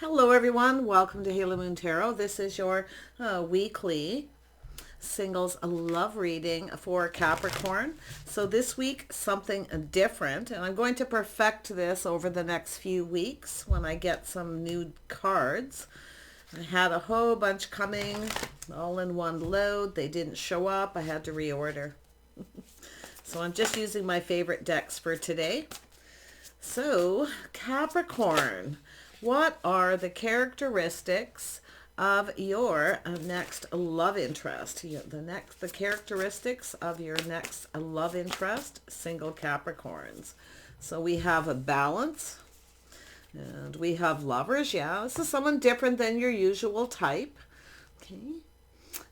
Hello everyone, welcome to Halo Moon Tarot. This is your weekly singles love reading for Capricorn. So this week something different, and I'm going to perfect this over the next few weeks when I get some new cards. I had a whole bunch coming all in one load. They didn't show up. I had to reorder. So I'm just using my favorite decks for today. So Capricorn, what are the characteristics of your next love interest? The characteristics of your next love interest, single Capricorns. So we have a balance, and we have lovers. Yeah, this is someone different than your usual type. Okay.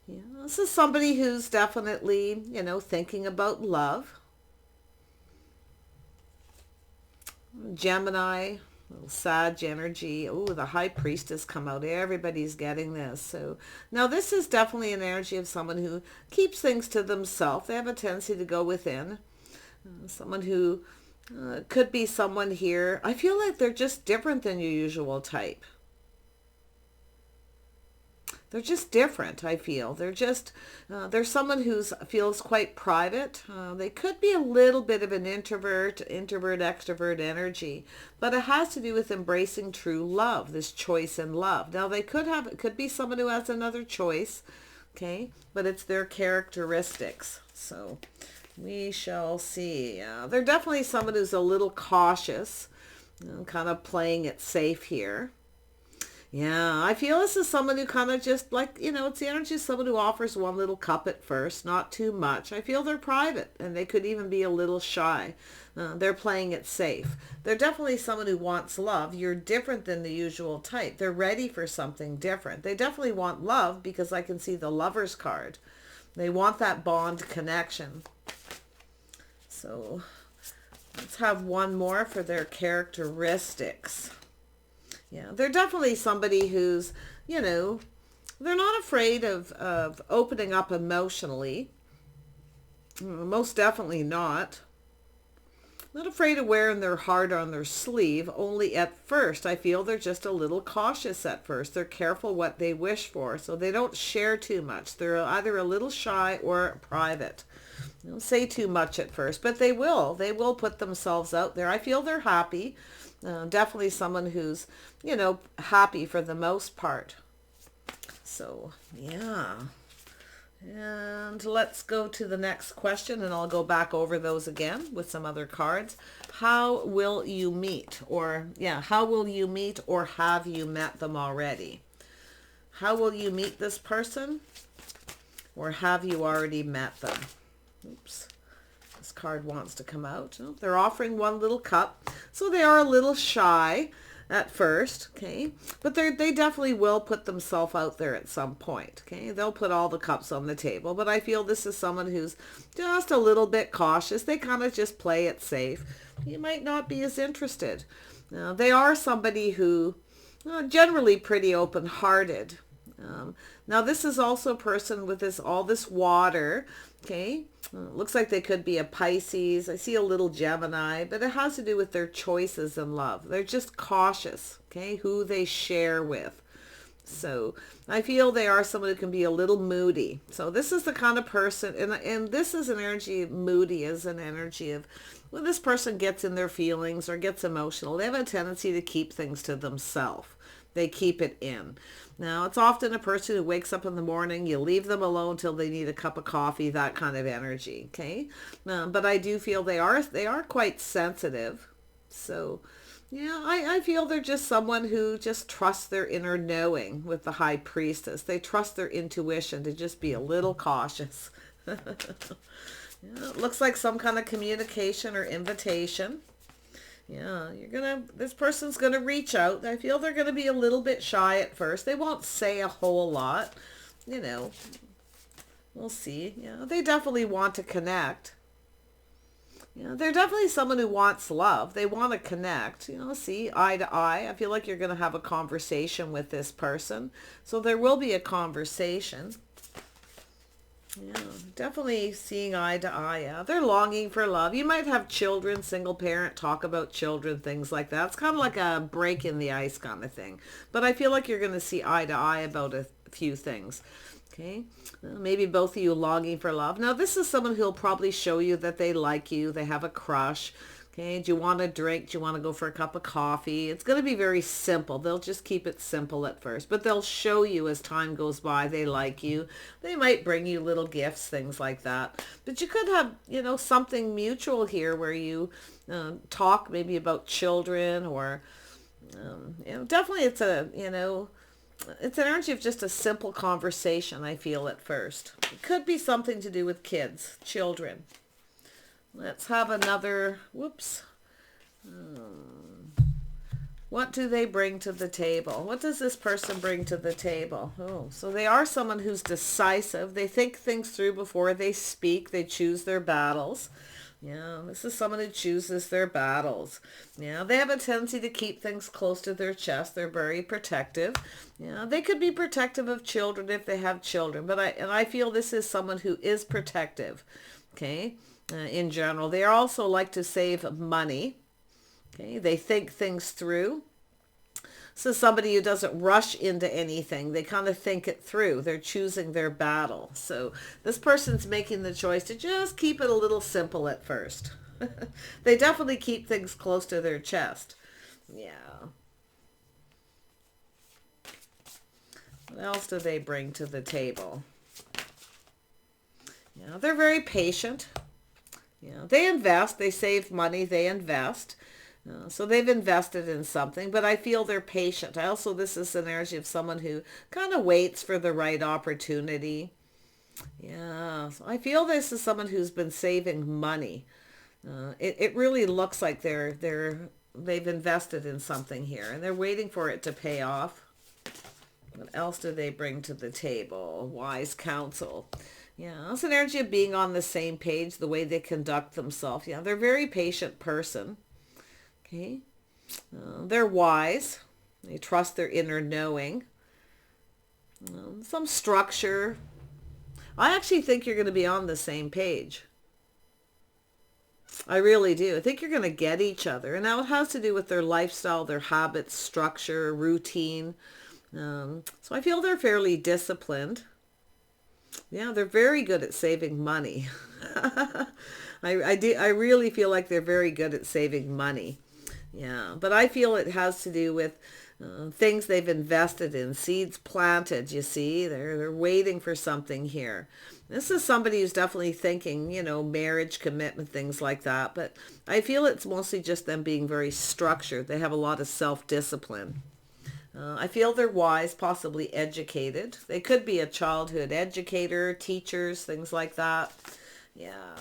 Yeah, this is somebody who's definitely, thinking about love. Gemini, little Sag energy. Oh, the High Priestess come out. Everybody's getting this. So now this is definitely an energy of someone who keeps things to themselves. They have a tendency to go within. Someone who could be someone here. I feel like they're just different than your usual type. They're just different, I feel. They're someone who feels quite private. They could be a little bit of an extrovert energy, but it has to do with embracing true love, this choice in love. Now it could be someone who has another choice, okay, but it's their characteristics. So we shall see. They're definitely someone who's a little cautious, kind of playing it safe here. Yeah, I feel this is someone who kind of just like, it's the energy of someone who offers one little cup at first, not too much. I feel they're private and they could even be a little shy. They're playing it safe. They're definitely someone who wants love. You're different than the usual type. They're ready for something different. They definitely want love because I can see the Lovers card. They want that bond connection. So let's have one more for their characteristics. Yeah, they're definitely somebody who's, they're not afraid of opening up emotionally. Most definitely not. Not afraid of wearing their heart on their sleeve. Only at first, I feel they're just a little cautious at first. They're careful what they wish for, so they don't share too much. They're either a little shy or private. They don't say too much at first, but they will. They will put themselves out there. I feel they're happy. Definitely someone who's, happy for the most part. So, yeah. And let's go to the next question, and I'll go back over those again with some other cards. How will you meet? How will you meet, or have you met them already? How will you meet this person, or have you already met them? Oops. This card wants to come out. Oh, they're offering one little cup. So they are a little shy at first, okay? But they definitely will put themselves out there at some point, okay? They'll put all the cups on the table. But I feel this is someone who's just a little bit cautious. They kind of just play it safe. You might not be as interested. They are somebody who generally pretty open-hearted. Now this is also a person with all this water, okay? Looks like they could be a Pisces. I see a little Gemini, but it has to do with their choices in love. They're just cautious, okay, who they share with. So I feel they are someone who can be a little moody. So this is the kind of person, and this is an energy, moody is an energy of when this person gets in their feelings or gets emotional, they have a tendency to keep things to themselves. They keep it in. Now, it's often a person who wakes up in the morning, you leave them alone till they need a cup of coffee, that kind of energy, okay? But I do feel they are quite sensitive. So, yeah, I feel they're just someone who just trusts their inner knowing with the High Priestess. They trust their intuition to just be a little cautious. Yeah, it looks like some kind of communication or invitation. Yeah, this person's going to reach out. I feel they're going to be a little bit shy at first. They won't say a whole lot. We'll see. Yeah, they definitely want to connect. Yeah, they're definitely someone who wants love. They want to connect, see eye to eye. I feel like you're going to have a conversation with this person. So there will be a conversation. Yeah, definitely seeing eye to eye. Yeah, they're longing for love. You might have children, single parent, talk about children, things like that. It's kind of like a break in the ice kind of thing. But I feel like you're going to see eye to eye about a few things. Okay, maybe both of you longing for love. Now, this is someone who'll probably show you that they like you. They have a crush. Okay, do you want a drink? Do you want to go for a cup of coffee? It's going to be very simple. They'll just keep it simple at first, but they'll show you as time goes by they like you. They might bring you little gifts, things like that. But you could have, something mutual here where you talk maybe about children or, definitely it's an energy of just a simple conversation, I feel, at first. It could be something to do with kids, children. Let's have another, whoops. What do they bring to the table? What does this person bring to the table? Oh, so they are someone who's decisive. They think things through before they speak. They choose their battles. Yeah, this is someone who chooses their battles. Yeah, they have a tendency to keep things close to their chest. They're very protective. Yeah, they could be protective of children if they have children, but I feel this is someone who is protective. Okay. In general, they also like to save money. Okay, they think things through. So somebody who doesn't rush into anything, they kind of think it through. They're choosing their battle. So this person's making the choice to just keep it a little simple at first. They definitely keep things close to their chest. Yeah. What else do they bring to the table? Yeah, they're very patient. Yeah, they invest, they save money, they invest. So they've invested in something, but I feel they're patient. This is an energy of someone who kind of waits for the right opportunity. Yeah, so I feel this is someone who's been saving money. It really looks like they've invested in something here, and they're waiting for it to pay off. What else do they bring to the table? Wise counsel. Yeah, it's an energy of being on the same page, the way they conduct themselves. Yeah, they're a very patient person. Okay. They're wise. They trust their inner knowing. Some structure. I actually think you're going to be on the same page. I really do. I think you're going to get each other. And now it has to do with their lifestyle, their habits, structure, routine. So I feel they're fairly disciplined. Yeah, they're very good at saving money. I really feel like they're very good at saving money. Yeah, but I feel it has to do with things they've invested in, seeds planted, you see. They're waiting for something here. This is somebody who's definitely thinking, marriage, commitment, things like that. But I feel it's mostly just them being very structured. They have a lot of self-discipline. I feel they're wise, possibly educated. They could be a childhood educator, teachers, things like that. Yeah.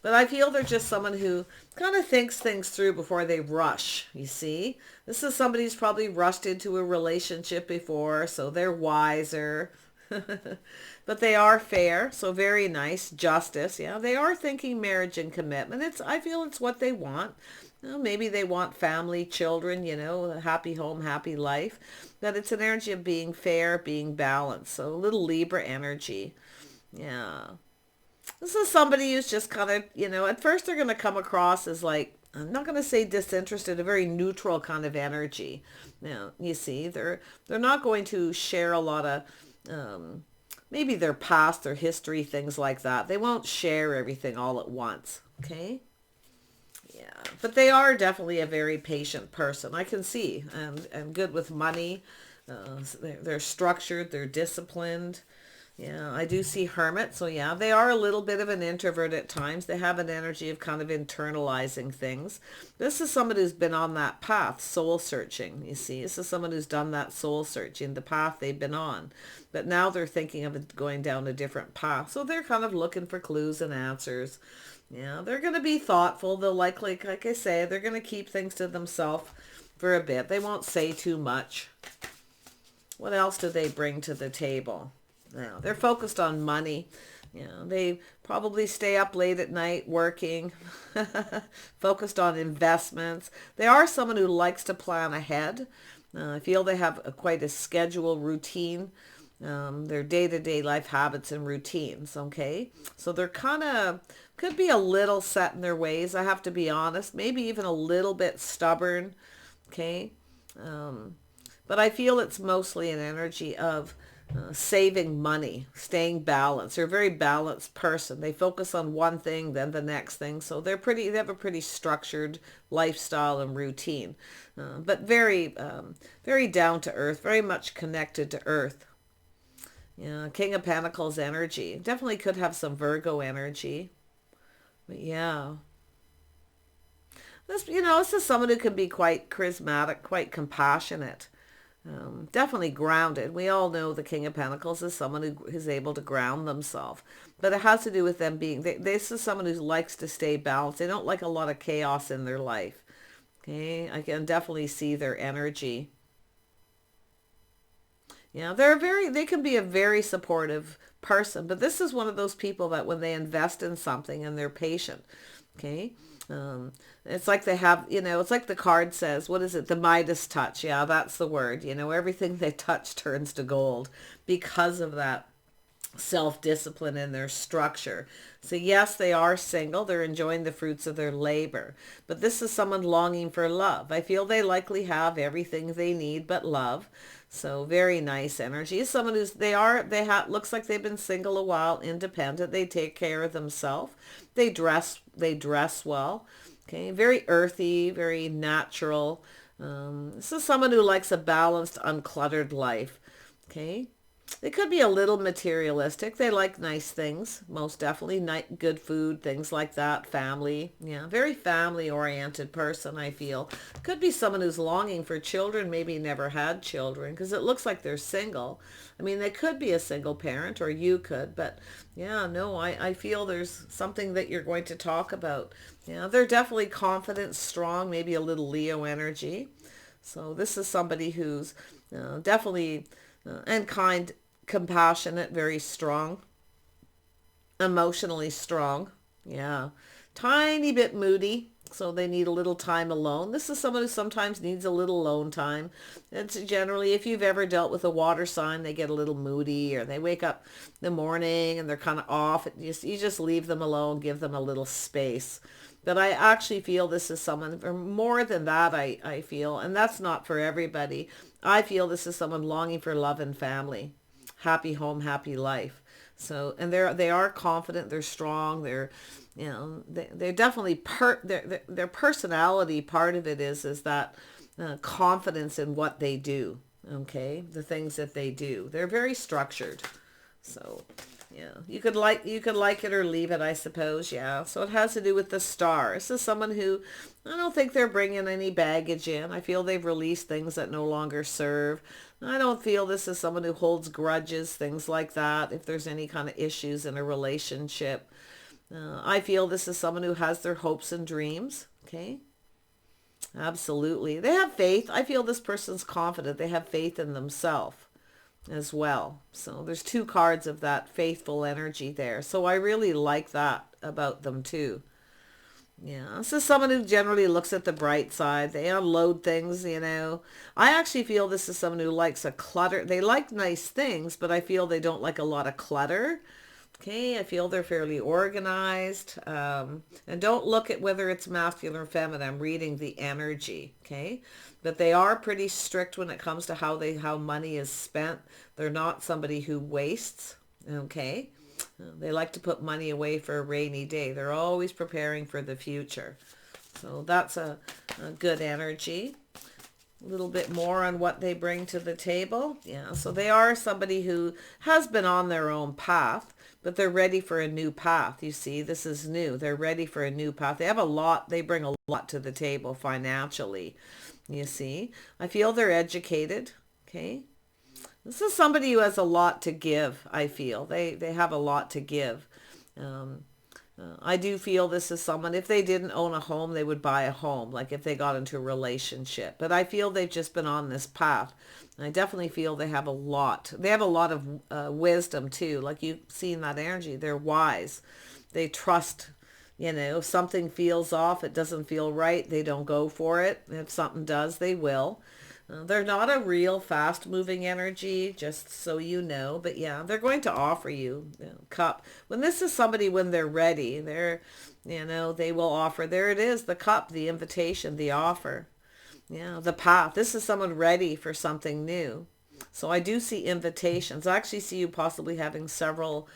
But I feel they're just someone who kind of thinks things through before they rush, you see. This is somebody who's probably rushed into a relationship before, so they're wiser. But they are fair, so very nice. Justice, yeah. They are thinking marriage and commitment. I feel it's what they want. Maybe they want family, children, a happy home, happy life. But it's an energy of being fair, being balanced. So a little Libra energy. Yeah. This is somebody who's just kind of, at first they're going to come across as like, I'm not going to say disinterested, a very neutral kind of energy. You see, they're not going to share a lot of, maybe their past, their history, things like that. They won't share everything all at once. Okay. Yeah, but they are definitely a very patient person. I can see, and good with money. They're structured. They're disciplined. Yeah, I do see hermit. So yeah, they are a little bit of an introvert at times. They have an energy of kind of internalizing things. This is someone who's been on that path, soul searching. You see, this is someone who's done that soul searching, the path they've been on. But now they're thinking of it going down a different path. So they're kind of looking for clues and answers. Yeah, they're going to be thoughtful. They'll likely, like I say, they're going to keep things to themselves for a bit. They won't say too much. What else do they bring to the table? Now, they're focused on money. They probably stay up late at night working, focused on investments. They are someone who likes to plan ahead. I feel they have quite a schedule routine. their day-to-day life habits and routines, okay? So they're kind of, could be a little set in their ways, I have to be honest, maybe even a little bit stubborn, okay? But I feel it's mostly an energy of saving money, staying balanced. They're a very balanced person. They focus on one thing, then the next thing. So they have a pretty structured lifestyle and routine, but very down to earth, very much connected to earth. Yeah, King of Pentacles energy. Definitely could have some Virgo energy. But yeah. This is someone who can be quite charismatic, quite compassionate. Definitely grounded. We all know the King of Pentacles is someone who is able to ground themselves. But it has to do with them being, this is someone who likes to stay balanced. They don't like a lot of chaos in their life. Okay, I can definitely see their energy. Yeah, they can be a very supportive person, but this is one of those people that when they invest in something and they're patient, okay? It's like they have, it's like the card says, what is it? The Midas touch. Yeah, that's the word. Everything they touch turns to gold because of that self-discipline in their structure. So yes, they are single. They're enjoying the fruits of their labor. But this is someone longing for love. I feel they likely have everything they need but love. So very nice energy. Someone looks like they've been single a while, independent. They take care of themselves. They dress well. Okay, very earthy, very natural. This is someone who likes a balanced, uncluttered life. Okay. They could be a little materialistic. They like nice things, most definitely. Good food, things like that. Family. Yeah, very family-oriented person, I feel. Could be someone who's longing for children, maybe never had children, because it looks like they're single. I mean, they could be a single parent, or you could, but yeah, no, I feel there's something that you're going to talk about. Yeah, they're definitely confident, strong, maybe a little Leo energy. So this is somebody who's definitely and kind, compassionate, very strong, emotionally strong. Yeah. Tiny bit moody, so they need a little time alone. This is someone who sometimes needs a little alone time. It's generally, if you've ever dealt with a water sign, they get a little moody, or they wake up in the morning and they're kind of off. You just leave them alone, give them a little space. But I actually feel this is someone, or more than that, I feel, and that's not for everybody. I feel this is someone longing for love and family, happy home, happy life. So, and they are confident, they're strong, they're definitely their personality. Part of it is that confidence in what they do. Okay, the things that they do. They're very structured. So, yeah, you could like it or leave it, I suppose. Yeah. So it has to do with the star. This is someone who, I don't think they're bringing any baggage in. I feel they've released things that no longer serve. I don't feel this is someone who holds grudges, things like that, if there's any kind of issues in a relationship. I feel this is someone who has their hopes and dreams. Okay. Absolutely. They have faith. I feel this person's confident. They have faith in themselves as well. So there's two cards of that faithful energy there. So I really like that about them too. Yeah, this is someone who generally looks at the bright side. They unload things, I actually feel this is someone who likes a clutter. They like nice things, but I feel they don't like a lot of clutter. Okay, I feel they're fairly organized. And don't look at whether it's masculine or feminine. I'm reading the energy, okay? But they are pretty strict when it comes to how money is spent. They're not somebody who wastes, okay? They like to put money away for a rainy day. They're always preparing for the future. So that's a good energy. A little bit more on what they bring to the table. Yeah, so they are somebody who has been on their own path, but they're ready for a new path. You see, this is new. They're ready for a new path. They bring a lot to the table financially. You see, I feel they're educated. Okay. This is somebody who has a lot to give, I feel. They have a lot to give. I do feel this is someone, if they didn't own a home, they would buy a home, like if they got into a relationship. But I feel they've just been on this path. I definitely feel they have a lot. They have a lot of wisdom too. Like you've seen that energy. They're wise. They trust, if something feels off, it doesn't feel right, they don't go for it. If something does, they will. They're not a real fast moving energy, just so you know. But yeah, they're going to offer you, cup. When this is somebody, when they're ready, they will offer. There it is, the cup, the invitation, the offer. Yeah, the path. This is someone ready for something new. So I do see invitations. I actually see you possibly having several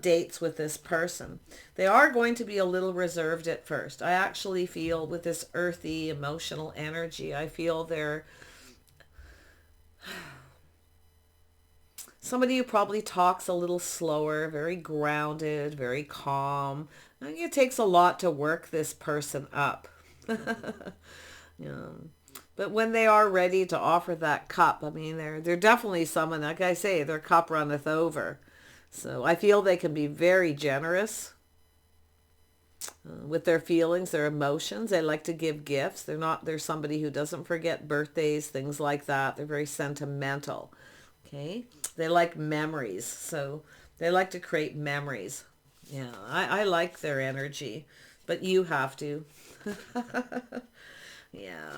dates with this person. They are going to be a little reserved at first. I actually feel with this earthy, emotional energy, I feel they're somebody who probably talks a little slower, very grounded, very calm. I think it takes a lot to work this person up. Yeah. But when they are ready to offer that cup, I mean, they're definitely someone, like I say, their cup runneth over. So I feel they can be very generous with their feelings, their emotions. They like to give gifts. They're somebody who doesn't forget birthdays, things like that. They're very sentimental. Okay. They like memories. So they like to create memories. Yeah. I like their energy, but you have to. Yeah.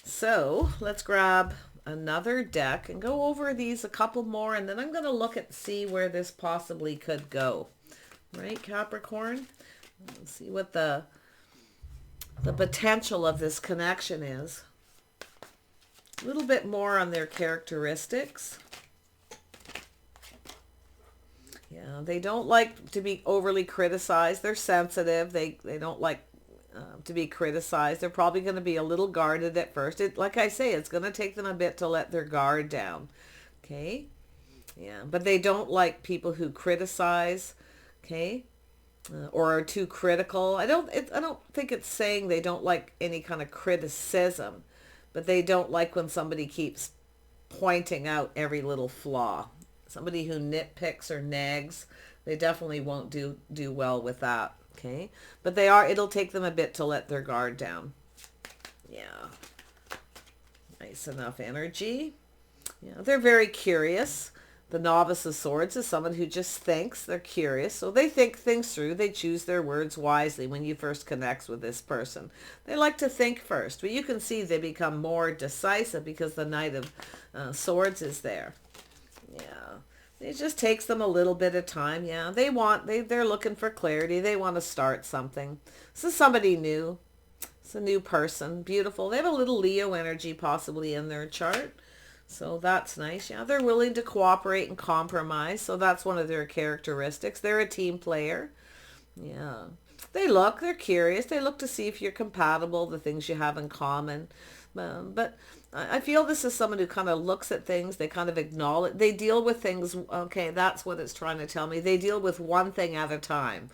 So let's grab another deck and go over these a couple more, and then I'm going to look at see where this possibly could go. Right, Capricorn? Let's see what the potential of this connection is. A little bit more on their characteristics. Yeah, they don't like to be overly criticized. They're sensitive. They don't like to be criticized. They're probably going to be a little guarded at first. Like I say, it's going to take them a bit to let their guard down. Okay? Yeah, but they don't like people who criticize. Okay? Or are too critical. I don't think it's saying they don't like any kind of criticism, but they don't like when somebody keeps pointing out every little flaw. Somebody who nitpicks or nags, they definitely won't do well with that. Okay, but it'll take them a bit to let their guard down. Yeah, nice enough energy. Yeah, they're very curious. The Novice of Swords is someone who just thinks. They're curious, so they think things through. They choose their words wisely when you first connect with this person. They like to think first, but you can see they become more decisive because the Knight of Swords is there. Yeah. It just takes them a little bit of time. Yeah, they're looking for clarity. They want to start something. This is somebody new. It's a new person. Beautiful. They have a little Leo energy possibly in their chart. So that's nice. Yeah, they're willing to cooperate and compromise. So that's one of their characteristics. They're a team player. Yeah. They're curious. They look to see if you're compatible, the things you have in common. But I feel this is someone who kind of looks at things. They kind of acknowledge. They deal with things. Okay, that's what it's trying to tell me. They deal with one thing at a time.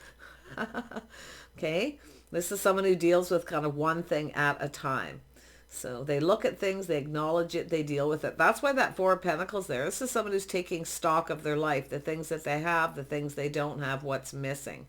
Okay, this is someone who deals with kind of one thing at a time. So they look at things, they acknowledge it, they deal with it. That's why that Four of Pentacles there. This is someone who's taking stock of their life, the things that they have, the things they don't have, what's missing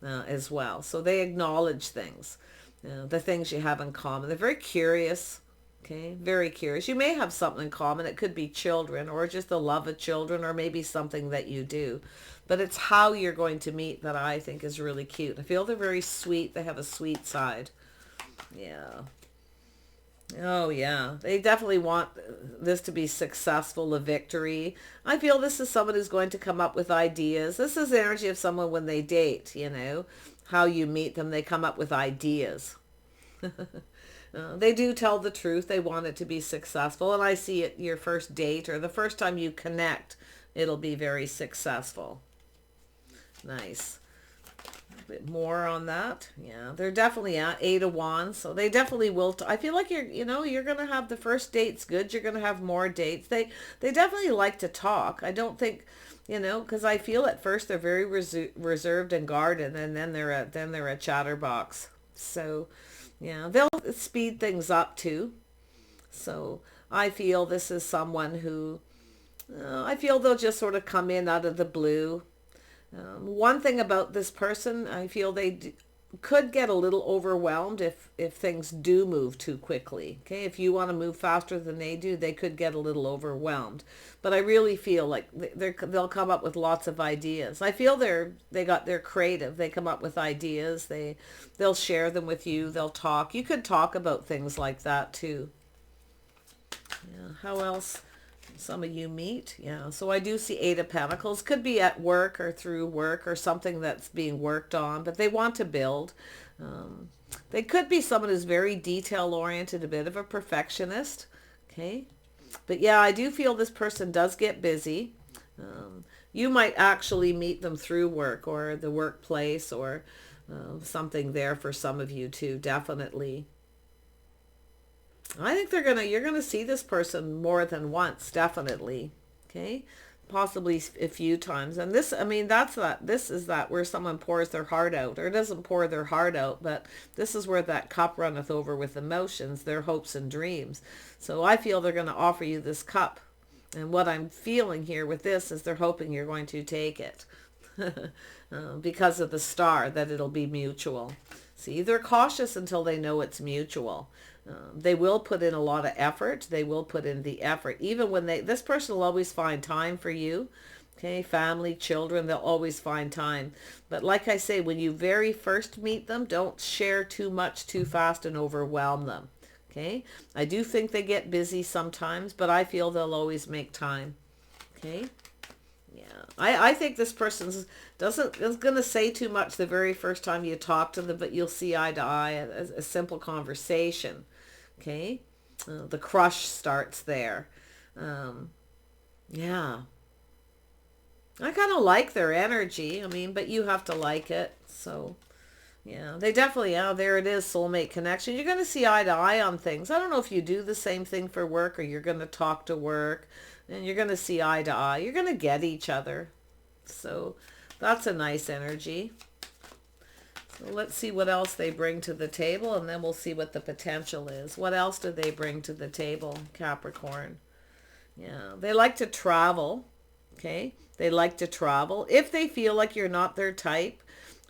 as well. So they acknowledge things, the things you have in common. They're very curious. Okay, very curious. You may have something in common. It could be children or just the love of children or maybe something that you do. But it's how you're going to meet that I think is really cute. I feel they're very sweet. They have a sweet side. Yeah. Oh, yeah. They definitely want this to be successful, a victory. I feel this is someone who's going to come up with ideas. This is the energy of someone when they date, how you meet them. They come up with ideas. They do tell the truth. They want it to be successful. And I see it your first date or the first time you connect, it'll be very successful. Nice. A bit more on that. Yeah, they're definitely at Eight of Wands. So they definitely will. I feel like you're going to have the first date's good. You're going to have more dates. They definitely like to talk. I don't think, because I feel at first they're very reserved and guarded, and then they're a chatterbox. So yeah, they'll speed things up too. So I feel this is someone who, I feel they'll just sort of come in out of the blue. One thing about this person, I feel they could get a little overwhelmed if things do move too quickly. Okay, if you want to move faster than they do, they could get a little overwhelmed. But I really feel like they'll come up with lots of ideas. I feel they're creative. They come up with ideas. They'll share them with you. They'll talk. You could talk about things like that too. Yeah, how else some of you meet? Yeah, so I do see Eight of Pentacles. Could be at work or through work or something that's being worked on, but they want to build. Um, they could be someone who's very detail oriented, a bit of a perfectionist. Okay. But yeah, I do feel this person does get busy. You might actually meet them through work or the workplace or something there for some of you too, definitely. I think you're gonna see this person more than once, definitely. Okay, possibly a few times. And this, I mean, this is that where someone pours their heart out, or doesn't pour their heart out, but this is where that cup runneth over with emotions, their hopes and dreams. So I feel they're going to offer you this cup. And what I'm feeling here with this is they're hoping you're going to take it. Because of the star, that it'll be mutual. See, they're cautious until they know it's mutual. They will put in a lot of effort. They will put in the effort. Even when this person will always find time for you. Okay, family, children, they'll always find time. But like I say, when you very first meet them, don't share too much too fast and overwhelm them. Okay, I do think they get busy sometimes, but I feel they'll always make time. Okay. Yeah, I think this person is going to say too much the very first time you talk to them, but you'll see eye to eye, a simple conversation. Okay, the crush starts there. Yeah, I kind of like their energy. I mean, but you have to like it. So yeah, they definitely, yeah, there it is, soulmate connection. You're going to see eye to eye on things. I don't know if you do the same thing for work or you're going to talk to work and you're going to see eye to eye. You're going to get each other. So that's a nice energy. So let's see what else they bring to the table and then we'll see what the potential is. What else do they bring to the table, Capricorn? Yeah, they like to travel. Okay, they like to travel. If they feel like you're not their type,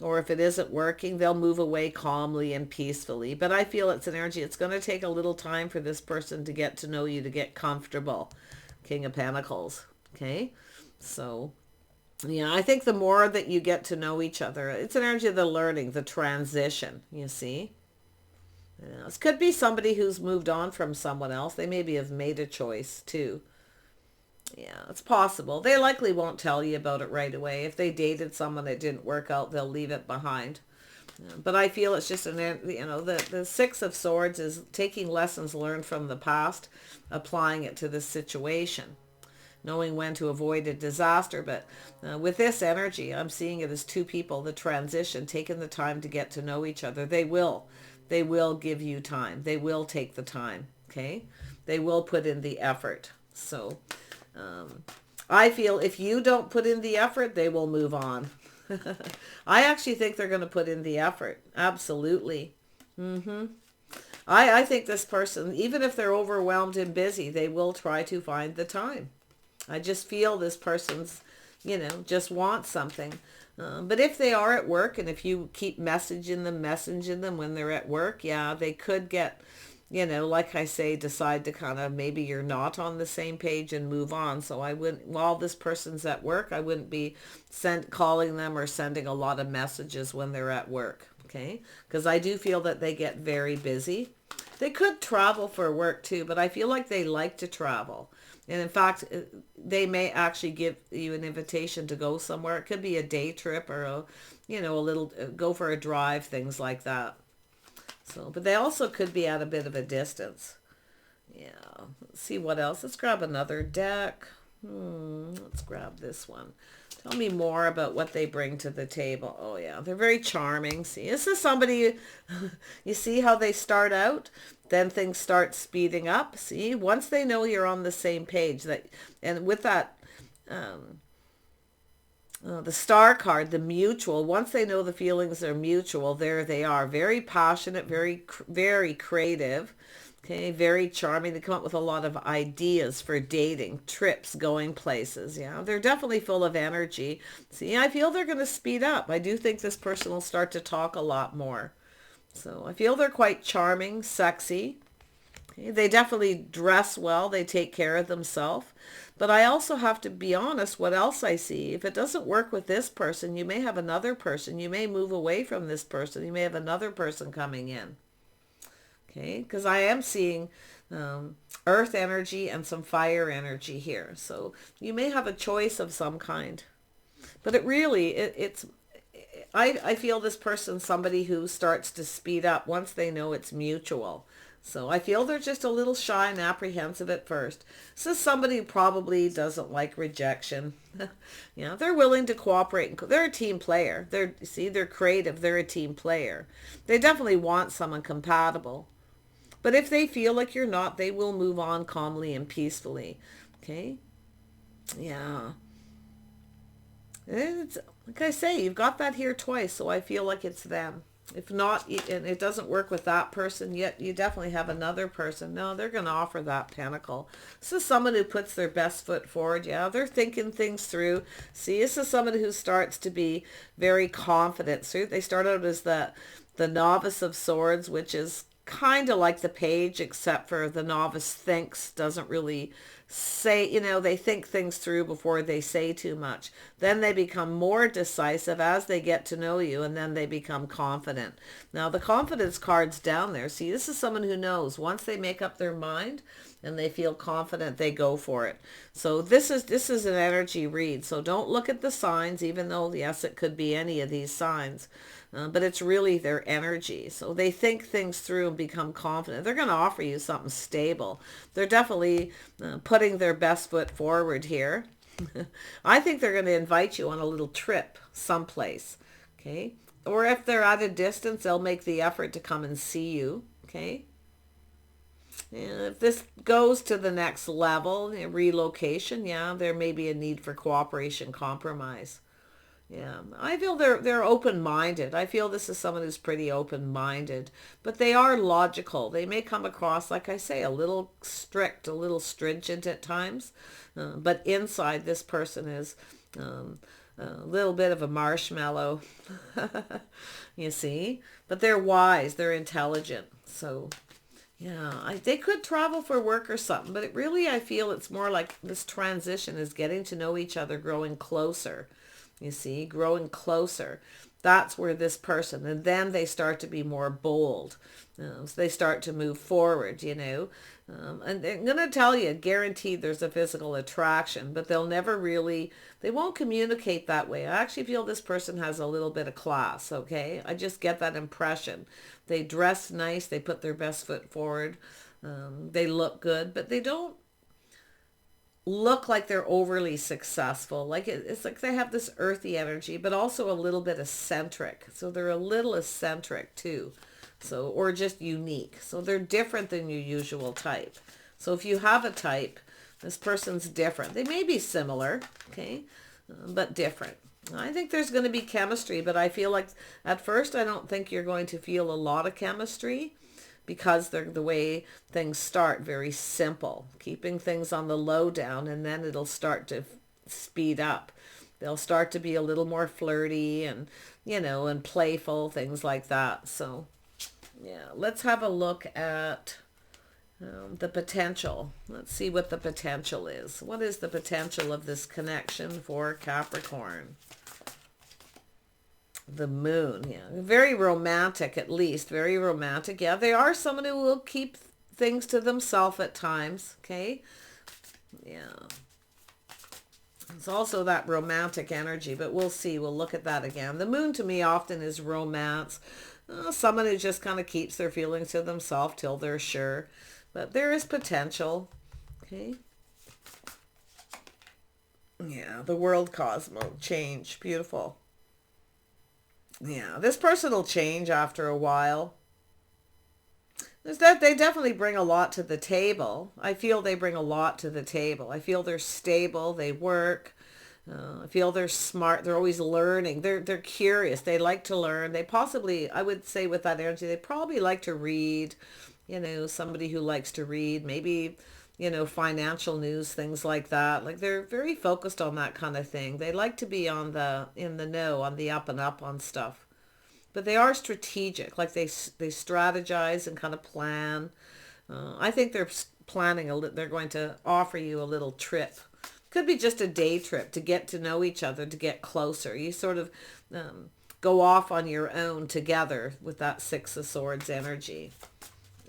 or if it isn't working, they'll move away calmly and peacefully. But I feel it's an energy. It's going to take a little time for this person to get to know you, to get comfortable. King of Pentacles. Okay. So, yeah, I think the more that you get to know each other, it's an energy of the learning, the transition, you see. Yeah, this could be somebody who's moved on from someone else. They maybe have made a choice too. Yeah, it's possible. They likely won't tell you about it right away. If they dated someone that didn't work out, they'll leave it behind. But I feel it's just the Six of Swords is taking lessons learned from the past, applying it to this situation, knowing when to avoid a disaster. But with this energy, I'm seeing it as two people, the transition, taking the time to get to know each other. They will give you time. They will take the time. Okay. They will put in the effort. So, I feel if you don't put in the effort, they will move on. I actually think they're going to put in the effort. Absolutely. I think this person, even if they're overwhelmed and busy, they will try to find the time. I just feel this person's, just wants something. But if they are at work and if you keep messaging them when they're at work, yeah, they could get, like I say, decide to kind of, maybe you're not on the same page and move on. So I wouldn't, while this person's at work, I wouldn't be calling them or sending a lot of messages when they're at work. Okay. Because I do feel that they get very busy. They could travel for work too, but I feel like they like to travel. And in fact, they may actually give you an invitation to go somewhere. It could be a day trip or a little, go for a drive, things like that. So, but they also could be at a bit of a distance. Yeah. Let's see what else. Let's grab another deck. Let's grab this one. Tell me more about what they bring to the table. Oh yeah, they're very charming. See, this is somebody, you see how they start out, then things start speeding up. See, once they know you're on the same page, and with that, the star card, the mutual, once they know the feelings are mutual, there they are. Very passionate, very, very creative. Okay, very charming. They come up with a lot of ideas for dating, trips, going places. Yeah, they're definitely full of energy. See, I feel they're going to speed up. I do think this person will start to talk a lot more. So I feel they're quite charming, sexy. Okay, they definitely dress well. They take care of themselves. But I also have to be honest, what else I see, if it doesn't work with this person, you may have another person. You may move away from this person. You may have another person coming in. Okay, because I am seeing earth energy and some fire energy here. So you may have a choice of some kind. But it really, I feel this person's somebody who starts to speed up once they know it's mutual. So I feel they're just a little shy and apprehensive at first. This is somebody who probably doesn't like rejection. They're willing to cooperate. They're a team player. They're creative. They're a team player. They definitely want someone compatible. But if they feel like you're not, they will move on calmly and peacefully. Okay? Yeah. It's, like I say, you've got that here twice, so I feel like it's them. If not, and it doesn't work with that person, yet you definitely have another person. No, they're going to offer that pentacle. This is someone who puts their best foot forward. Yeah, they're thinking things through. See, this is someone who starts to be very confident. So they start out as the novice of swords, which is kind of like the page, except for the novice thinks, doesn't really say, they think things through before they say too much. Then they become more decisive as they get to know you, and then they become confident. Now the confidence card's down there. See, this is someone who knows once they make up their mind and they feel confident, they go for it. So this is an energy read. So don't look at the signs, even though yes, it could be any of these signs. But it's really their energy. So they think things through and become confident. They're going to offer you something stable. They're definitely putting their best foot forward here. I think they're going to invite you on a little trip someplace. Okay. Or if they're at a distance, they'll make the effort to come and see you. Okay. And if this goes to the next level, relocation, yeah, there may be a need for cooperation, compromise. Yeah, I feel they're open-minded. I feel this is someone who's pretty open-minded, but they are logical. They may come across, like I say, a little strict, a little stringent at times, but inside this person is a little bit of a marshmallow, you see. But they're wise, they're intelligent, so yeah, they could travel for work or something, but I feel it's more like this transition is getting to know each other, growing closer. You see, growing closer. That's where this person, and then they start to be more bold. So they start to move forward, and I'm going to tell you, guaranteed there's a physical attraction, but they won't communicate that way. I actually feel this person has a little bit of class, okay? I just get that impression. They dress nice, they put their best foot forward, they look good, but they don't look like they're overly successful. Like it's like they have this earthy energy, but also a little bit eccentric. So they're a little eccentric too. So, or just unique. So they're different than your usual type. So if you have a type, this person's different. They may be similar, okay, but different. I think there's going to be chemistry, but I feel like at first I don't think you're going to feel a lot of chemistry, because they're the way things start, very simple, keeping things on the low down, and then it'll start to speed up. They'll start to be a little more flirty and, and playful, things like that. So, yeah, let's have a look at the potential. Let's see what the potential is. What is the potential of this connection for Capricorn? The moon, yeah. Very romantic, at least. Very romantic. Yeah, they are someone who will keep things to themselves at times, okay? Yeah. It's also that romantic energy, but we'll see. We'll look at that again. The moon to me often is romance. Someone who just kind of keeps their feelings to themselves till they're sure. But there is potential, okay? Yeah, the world cosmos, change, beautiful. Yeah, this person will change after a while. They definitely bring a lot to the table. I feel they bring a lot to the table. I feel they're stable. They work. I feel they're smart. They're always learning. They're curious. They like to learn. They possibly, I would say with that energy, they probably like to read. Somebody who likes to read. Maybe, financial news, things like that. Like they're very focused on that kind of thing. They like to be in the know, on the up and up on stuff. But they are strategic. Like they strategize and kind of plan. I think they're planning they're going to offer you a little trip. Could be just a day trip to get to know each other, to get closer. You sort of go off on your own together with that Six of Swords energy.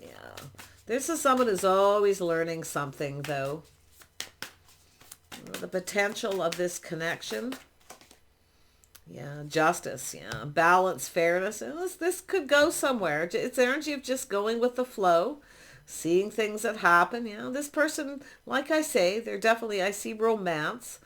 Yeah. This is someone who's always learning something, though. The potential of this connection. Yeah, justice, yeah, balance, fairness. This could go somewhere. It's energy of just going with the flow, seeing things that happen. This person, like I say, they're definitely, I see romance.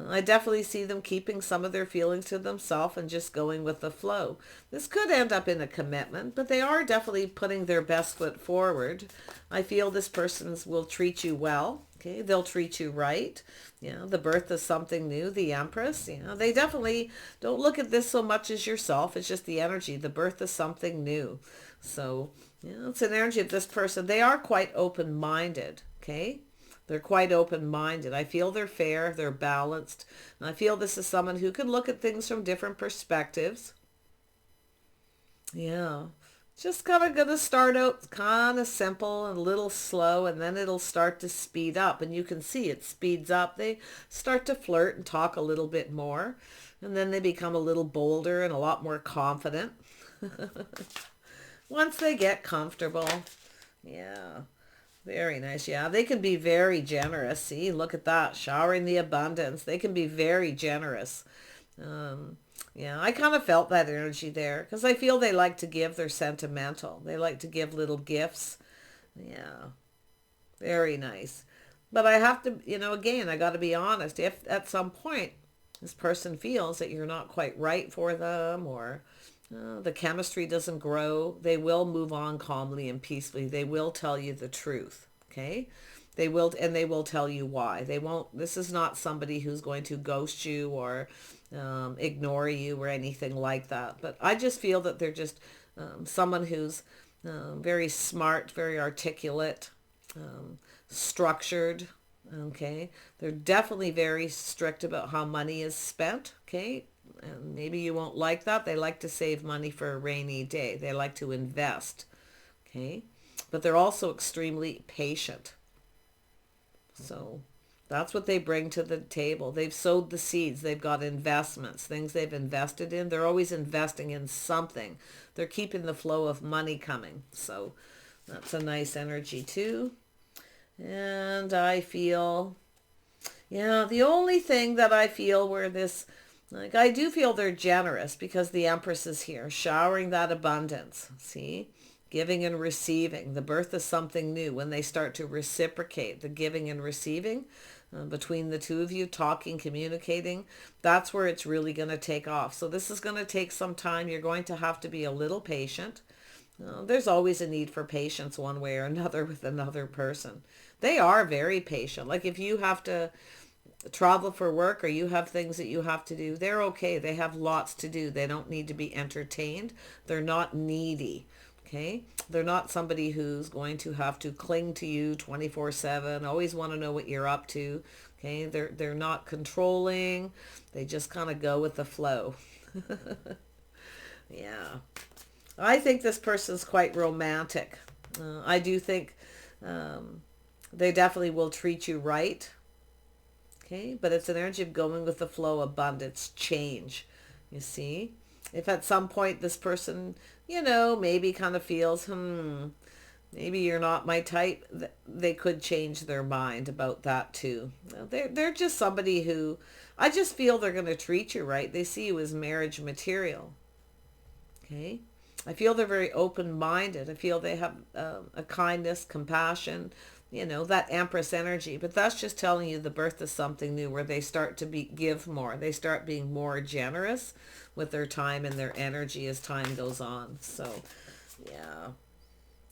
I definitely see them keeping some of their feelings to themselves and just going with the flow. This could end up in a commitment, but they are definitely putting their best foot forward. I feel this person will treat you well. Okay, they'll treat you right. The birth of something new, the Empress. They definitely don't look at this so much as yourself. It's just the energy, the birth of something new. So, it's an energy of this person. They are quite open-minded. Okay. They're quite open-minded. I feel they're fair, they're balanced. And I feel this is someone who can look at things from different perspectives. Yeah. Just kind of going to start out kind of simple and a little slow, and then it'll start to speed up. And you can see it speeds up. They start to flirt and talk a little bit more. And then they become a little bolder and a lot more confident. Once they get comfortable. Yeah. Very nice. Yeah, they can be very generous. See, look at that. Showering the abundance. They can be very generous. Yeah, I kind of felt that energy there because I feel they like to give. They're sentimental. They like to give little gifts. Yeah, very nice. But I have to, again, I got to be honest. If at some point this person feels that you're not quite right for them, or the chemistry doesn't grow, they will move on calmly and peacefully. They will tell you the truth. Okay. They will, and they will tell you why. They won't, this is not somebody who's going to ghost you or ignore you or anything like that. But I just feel that they're just someone who's very smart, very articulate, structured. Okay. They're definitely very strict about how money is spent. Okay. And maybe you won't like that. They like to save money for a rainy day. They like to invest. Okay. But they're also extremely patient. So that's what they bring to the table. They've sowed the seeds. They've got investments, things they've invested in. They're always investing in something. They're keeping the flow of money coming. So that's a nice energy too. And I feel, the only thing that I feel where this, like, I do feel they're generous because the Empress is here, showering that abundance. See? Giving and receiving, the birth of something new. When they start to reciprocate, the giving and receiving between the two of you, talking, communicating, that's where it's really going to take off. So this is going to take some time. You're going to have to be a little patient. There's always a need for patience one way or another with another person. They are very patient. Like if you have to travel for work or you have things that you have to do, they're okay. They have lots to do. They don't need to be entertained. They're not needy. Okay. They're not somebody who's going to have to cling to you 24/7, always want to know what you're up to. Okay. They're not controlling. They just kind of go with the flow. Yeah. I think this person's quite romantic. I do think they definitely will treat you right. Okay. But it's an energy of going with the flow, abundance, change. You see? If at some point this person, maybe kind of feels, maybe you're not my type, they could change their mind about that too. They're just somebody who, I just feel they're going to treat you right. They see you as marriage material. Okay. I feel they're very open-minded. I feel they have a kindness, compassion, that Empress energy. But that's just telling you the birth of something new where they start to give more. They start being more generous with their time and their energy as time goes on. So, yeah.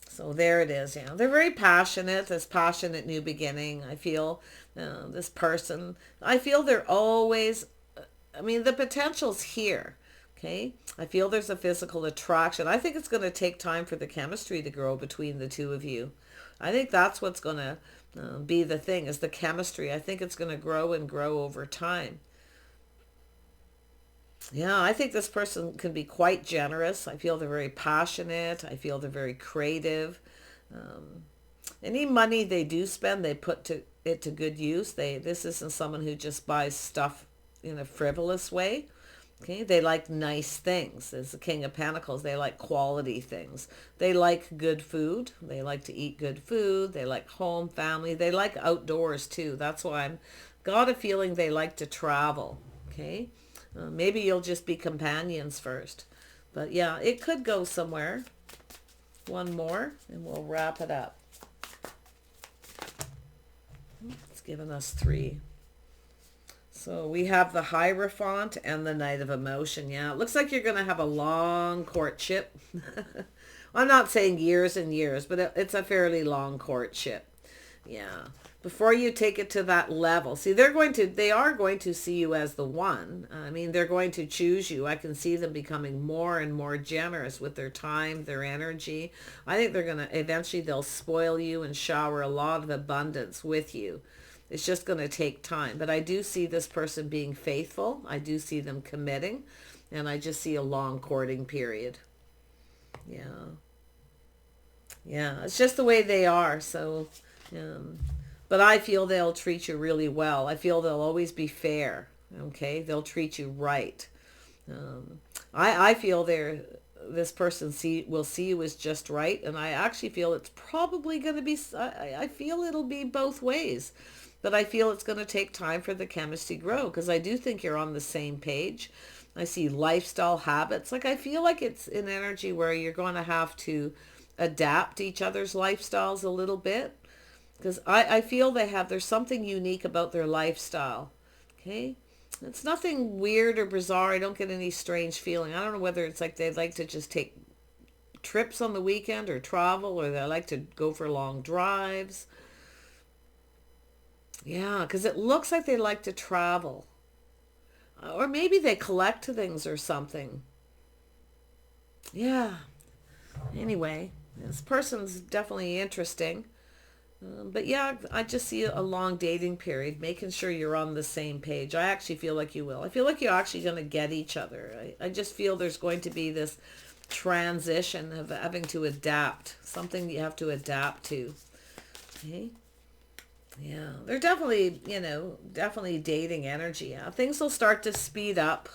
So there it is. They're very passionate. This passionate new beginning. I feel this person. I feel they're always, the potential's here. Okay. I feel there's a physical attraction. I think it's going to take time for the chemistry to grow between the two of you. I think that's what's going to be the thing, is the chemistry. I think it's going to grow and grow over time. Yeah, I think this person can be quite generous. I feel they're very passionate. I feel they're very creative. Any money they do spend, they put it to good use. This isn't someone who just buys stuff in a frivolous way. Okay, they like nice things. As the King of Pentacles, they like quality things. They like good food. They like to eat good food. They like home, family. They like outdoors too. That's why I'm got a feeling they like to travel. Okay, maybe you'll just be companions first. But yeah, it could go somewhere. One more and we'll wrap it up. It's given us 3. So we have the Hierophant and the Knight of Emotion. Yeah, it looks like you're going to have a long courtship. I'm not saying years and years, but it's a fairly long courtship. Yeah. Before you take it to that level. See, they are going to see you as the one. I mean, they're going to choose you. I can see them becoming more and more generous with their time, their energy. I think they're going to, eventually they'll spoil you and shower a lot of abundance with you. It's just going to take time. But I do see this person being faithful. I do see them committing. And I just see a long courting period. Yeah. Yeah. It's just the way they are. So, but I feel they'll treat you really well. I feel they'll always be fair. Okay. They'll treat you right. I feel this person will see you as just right. And I actually feel it's probably going to be, I feel it'll be both ways. But I feel it's going to take time for the chemistry to grow because I do think you're on the same page. I see lifestyle habits. Like I feel like it's an energy where you're going to have to adapt each other's lifestyles a little bit. Because I feel there's something unique about their lifestyle. Okay? It's nothing weird or bizarre. I don't get any strange feeling. I don't know whether it's like they like to just take trips on the weekend or travel or they like to go for long drives. Yeah, because it looks like they like to travel. Or maybe they collect things or something. Yeah. Anyway, this person's definitely interesting. But yeah, I just see a long dating period, making sure you're on the same page. I actually feel like you will. I feel like you're actually going to get each other. I just feel there's going to be this transition of having to adapt. Something you have to adapt to. Okay. Yeah, they're definitely, definitely dating energy. Yeah, things will start to speed up.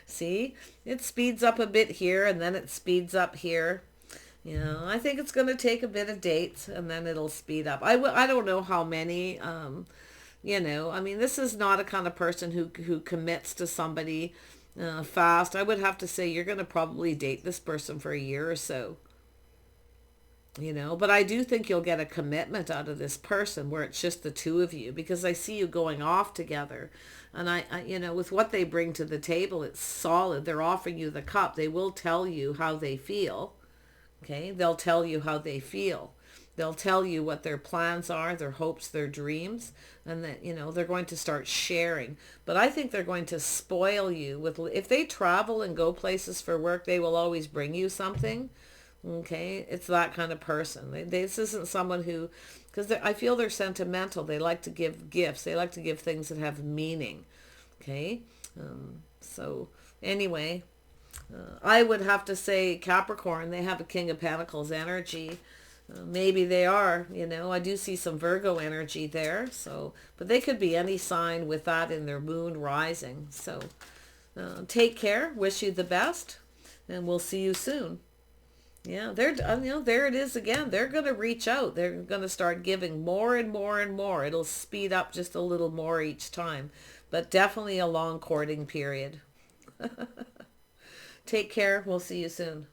See, it speeds up a bit here and then it speeds up here. I think it's going to take a bit of dates and then it'll speed up. I don't know how many, I mean, this is not a kind of person who commits to somebody fast. I would have to say you're going to probably date this person for a year or so. But I do think you'll get a commitment out of this person where it's just the two of you because I see you going off together. And I with what they bring to the table, it's solid. They're offering you the cup. They will tell you how they feel. Okay. They'll tell you how they feel. They'll tell you what their plans are, their hopes, their dreams, and that, they're going to start sharing. But I think they're going to spoil you if they travel and go places for work, they will always bring you something. Okay, it's that kind of person. This isn't someone who, because I feel they're sentimental. They like to give gifts. They like to give things that have meaning. Okay, so anyway, I would have to say Capricorn, they have a King of Pentacles energy. Maybe they are, I do see some Virgo energy there. So, but they could be any sign with that in their moon rising. So take care. Wish you the best. And we'll see you soon. Yeah, there it is again. They're going to reach out. They're going to start giving more and more and more. It'll speed up just a little more each time. But definitely a long courting period. Take care. We'll see you soon.